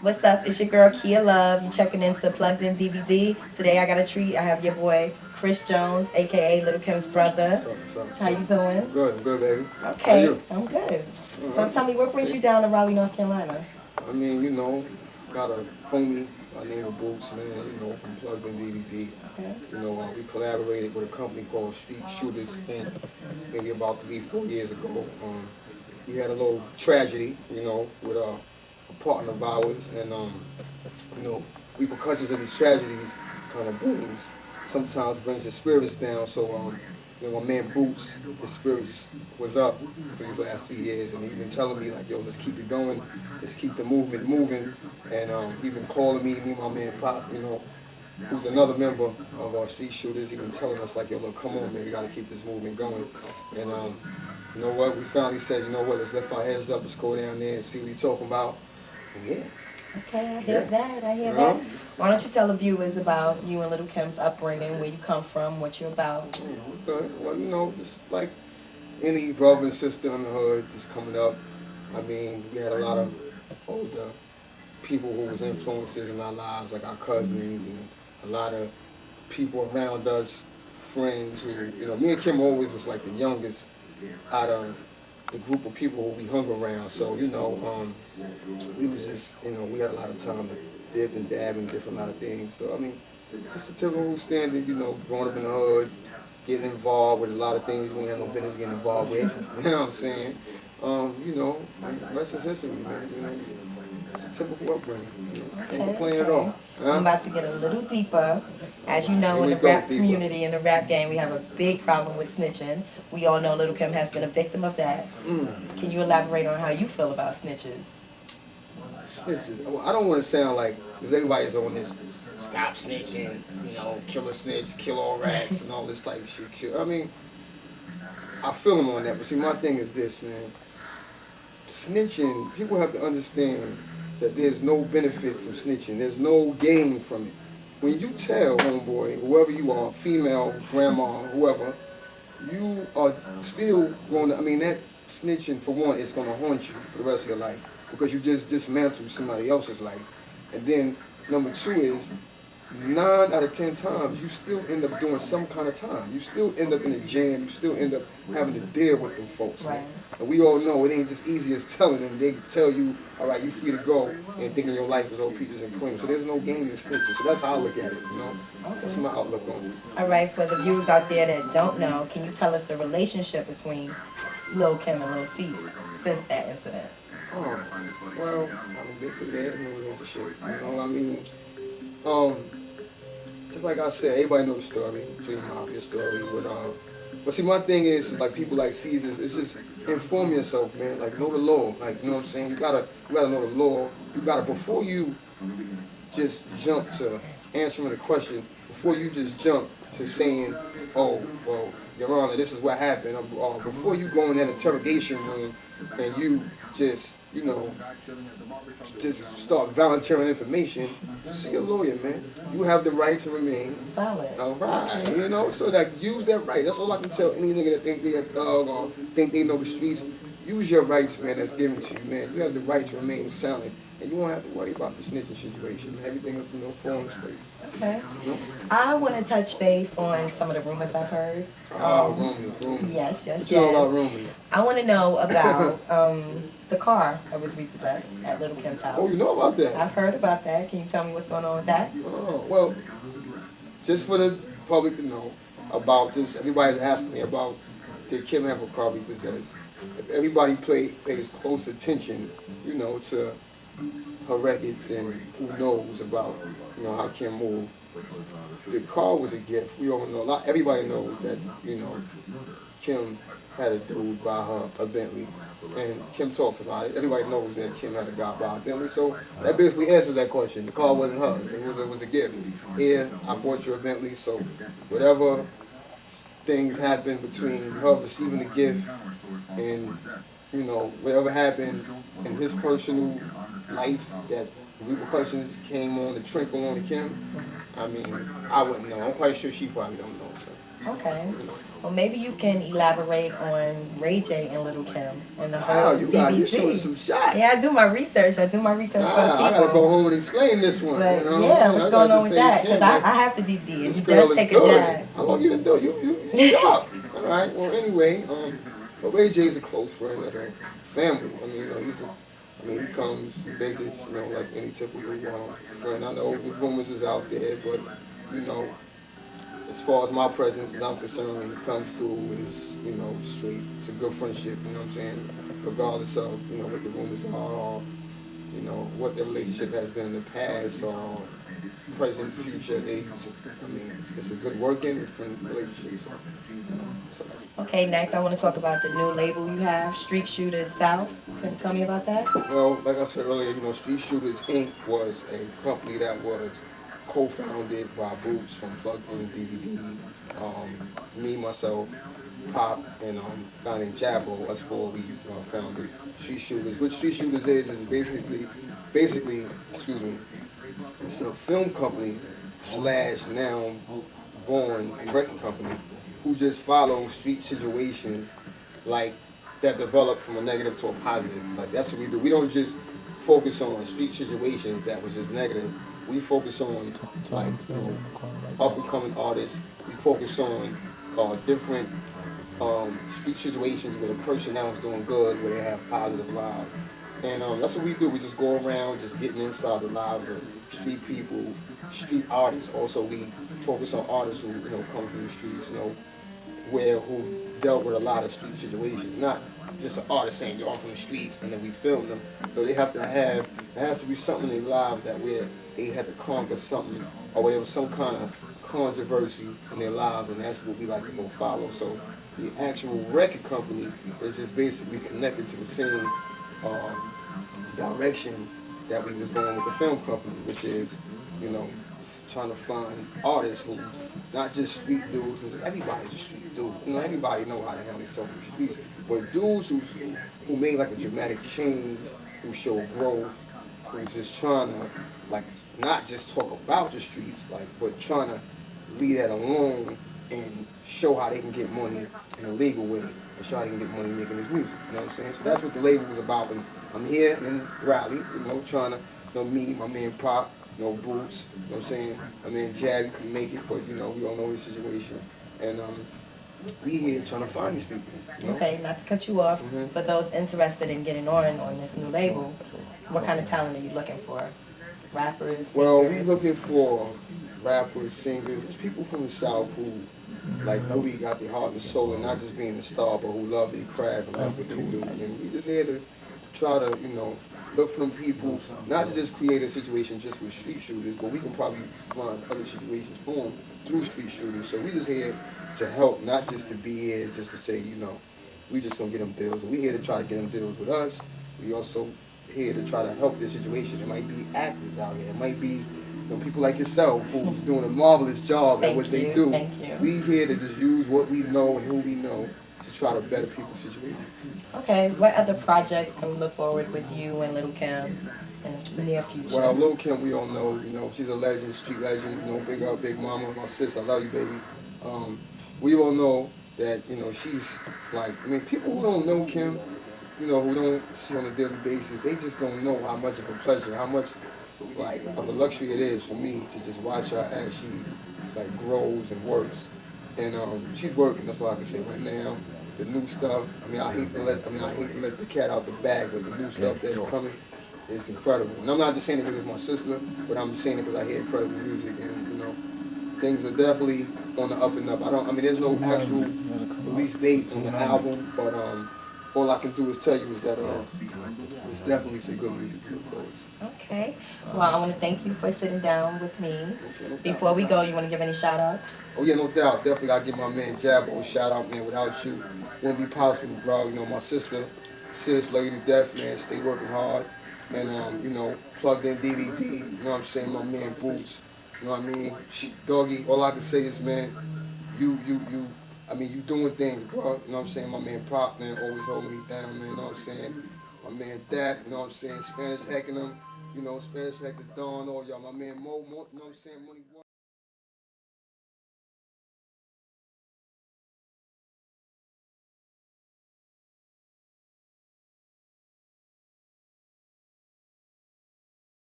What's up? It's your girl Kia Love. You checking into Plugged In DVD. Today I got a treat. I have your boy Chris Jones, aka Little Kim's brother. How you doing? I'm good, baby. How Okay, you? I'm good. All So right. tell me, what brings See? you down to Raleigh, North Carolina? I mean, got a homie by the name of Boots, man, from Plugged In DVD. Okay. We collaborated with a company called Street Shooters Inc. maybe about 3, 4 years ago. We had a little tragedy, with a partner of ours, and you know, repercussions of these tragedies kind of sometimes brings your spirits down. So, my man Boots, his spirits was up for these last 3 years, and he's been telling me like, yo, let's keep it going, let's keep the movement moving, and he's been calling me and my man Pop, who's another member of our Street Shooters. He's been telling us like, yo, look, come on, man, we got to keep this movement going, and you know what, we finally said, you know what, let's lift our heads up, let's go down there and see what he's talking about, and yeah. Okay, I hear that. I hear that. Why don't you tell the viewers about you and Little Kim's upbringing, where you come from, what you're about? Okay. Well, just like any brother and sister in the hood just coming up. I mean, we had a lot of older people who was influences in our lives, like our cousins and a lot of people around us, friends who, me and Kim always was like the youngest out of the group of people who we hung around. So, we was just, we had a lot of time to dip and dab and different lot of things. So, I mean, just a typical standard, growing up in the hood, getting involved with a lot of things we ain't have no business getting involved with. You know what I'm saying? The rest is history, man. It's a typical upbringing. Can't complain at all. I'm about to get a little deeper. As you know, in the rap community, in the rap game, we have a big problem with snitching. We all know Little Kim has been a victim of that. Can you elaborate on how you feel about snitches? Snitches. Well, I don't want to sound like, because everybody's on this stop snitching, kill a snitch, kill all rats, and all this type of shit. I mean, I feel them on that, but see, my thing is this, man. Snitching, people have to understand that there's no benefit from snitching. There's no gain from it. When you tell homeboy, whoever you are, female, grandma, whoever, you are still going to, that snitching, for one, is going to haunt you for the rest of your life because you just dismantled somebody else's life. And then, number two is, 9 out of 10 times, you still end up doing some kind of time. You still end up in a jam. You still end up having to deal with them folks, man. And we all know it ain't just easy as telling them. They can tell you, all right, you free to go, and thinking your life is all peaches and cream. So there's no game in snitching. So that's how I look at it, That's my outlook on it. All right, for the viewers out there that don't know, can you tell us the relationship between Lil Kim and Lil Cease since that incident? Oh, well, basically there's no relationship. Just like I said, everybody know the story, Dream Mafia story. But see, my thing is, like people like Caesars, it's just inform yourself, man. Like know the law. Like, you know what I'm saying? You gotta know the law. You gotta, before you just jump to answering the question, before you just jump to saying, oh, well, Your Honor, this is what happened. Before you go in that interrogation room and you just, just start volunteering information, see a lawyer, man. You have the right to remain silent. All right, so that use that right. That's all I can tell any nigga that think they a thug or think they know the streets. Use your rights, man, that's given to you, man. You have the right to remain silent. And you won't have to worry about the snitching situation. Everything will fall in place. Okay. I want to touch base on some of the rumors I've heard. Rumors. Yes. What you know about rumors? I want to know about the car that was repossessed at Little Kim's house. Oh, you know about that? I've heard about that. Can you tell me what's going on with that? Oh, well, just for the public to know about this, everybody's asking me about did Kim have a car repossessed? If everybody pays close attention, to her records and who knows about, how Kim moved. The car was a gift. We all know. Everybody knows that, Kim had a dude buy her a Bentley, and Kim talks about it. Everybody knows that Kim had a guy buy a Bentley, so that basically answers that question. The car wasn't hers. It was a gift. Here, I bought you a Bentley, so whatever things happened between her receiving the gift and, whatever happened in his personal life that repercussions came on the trickle on to Kim, I wouldn't know. I'm quite sure she probably don't know, so. Okay. Well, maybe you can elaborate on Ray J and Little Kim and the Wow, whole you showing DVD. some shots. Yeah, I do my research. I do my research for the Ah, I gotta go people. home and explain this one. You But know what I yeah, mean? what's I going gotta on just with say that? Because Kim, like I have the DVD and this he girl does is take a good. jab. How long you been doing? You sharp. All right. Well, anyway, but Ray J's a close friend of the family. I mean, I mean, he comes, he visits, like any typical friend. I know the rumors is out there, but you know, as far as my presence is I'm concerned, it comes through is, straight. It's a good friendship, you know what I'm saying? Regardless of, what the rumors are, or, what their relationship has been in the past, or present, future. I mean, it's a good working friend relationship. So. Okay, next I want to talk about the new label you have, Street Shooters South. Can you tell me about that? Well, like I said earlier, Street Shooters Inc. was a company that was co-founded by Boots from Plugged In DVD. Me, myself, Pop, and a guy named Jabbo. Us four, we founded Street Shooters. What Street Shooters is basically, excuse me, it's a film company slash now born record company who just follows street situations like that develop from a negative to a positive. Like that's what we do. We don't just focus on street situations that was just negative. We focus on like up and coming artists. We focus on different street situations where the person now is doing good, where they have positive lives. And that's what we do. We just go around just getting inside the lives of street people, street artists. Also, we focus on artists who, come from the streets, who dealt with a lot of street situations. Not just an artist saying, yo, I'm from the streets, and then we film them. So they have to have, there has to be something in their lives that where they had to conquer something, or where there was some kind of controversy in their lives, and that's what we like to go follow. So the actual record company is just basically connected to the same direction that we was going with the film company, which is, you know, trying to find artists who's not just street dudes, because everybody's a street dude. Everybody know how to handle themselves in the streets. But dudes who made like a dramatic change, who show growth, who's just trying to like not just talk about the streets, like but trying to leave that alone and show how they can get money in a legal way and show how they can get money making this music. You know what I'm saying? So that's what the label was about. And I'm here in Raleigh, trying to, me, my man Pop, Boots, you know what I'm saying? My man Jab, couldn't make it, but we all know his situation. And we here trying to find these people. Okay, not to cut you off, for those interested in getting on this new label, what kind of talent are you looking for? Rappers, singers? Well, we looking for rappers, singers, just people from the South who like really got their heart and soul and not just being a star, but who love their craft and love what they do. And we just here to try to, look for them people, not to just create a situation just with street shooters, but we can probably find other situations for them through street shooters. So we just here to help, not just to be here just to say, we just gonna get them deals. We here to try to get them deals with us. We also here to try to help this situation. It might be actors out here. It might be people like yourself who's doing a marvelous job at what they do. Thank you. We here to just use what we know and who we know to try to better people's situations. Okay, what other projects can we look forward with you and Little Kim in the near future? Well, Lil Kim, we all know, she's a legend, street legend, big up, big mama, my sis, I love you, baby. We all know that, she's like, people who don't know Kim, who don't see on a daily basis, they just don't know how much of a pleasure, how much like of a luxury it is for me to just watch her as she like grows and works. And she's working, that's all I can say right now. The new stuff, I hate to let the cat out the bag, but the new stuff that's coming is incredible. And I'm not just saying it because it's my sister, but I'm saying it because I hear incredible music and things are definitely on the up and up. There's no actual release date on the album, but all I can do is tell you is that it's definitely some good music to look forward to. Okay. Well, I want to thank you for sitting down with me. Okay, no Before we go, you want to give any shout outs? Oh yeah, no doubt. Definitely gotta give my man Jabbo a shout out, man. Without you, wouldn't be possible, bro. My sister, sis, lady to death, man, stay working hard. And plugged in DVD, you know what I'm saying, my man Boots. You know what I mean? Doggy, all I can say is, man, you doing things, bro. You know what I'm saying? My man Pop, man, always holding me down, man. You know what I'm saying? My man Dap, you know what I'm saying? Spanish hacking them, Spanish hack the Dawn, all y'all. My man Mo, you know what I'm saying? Money.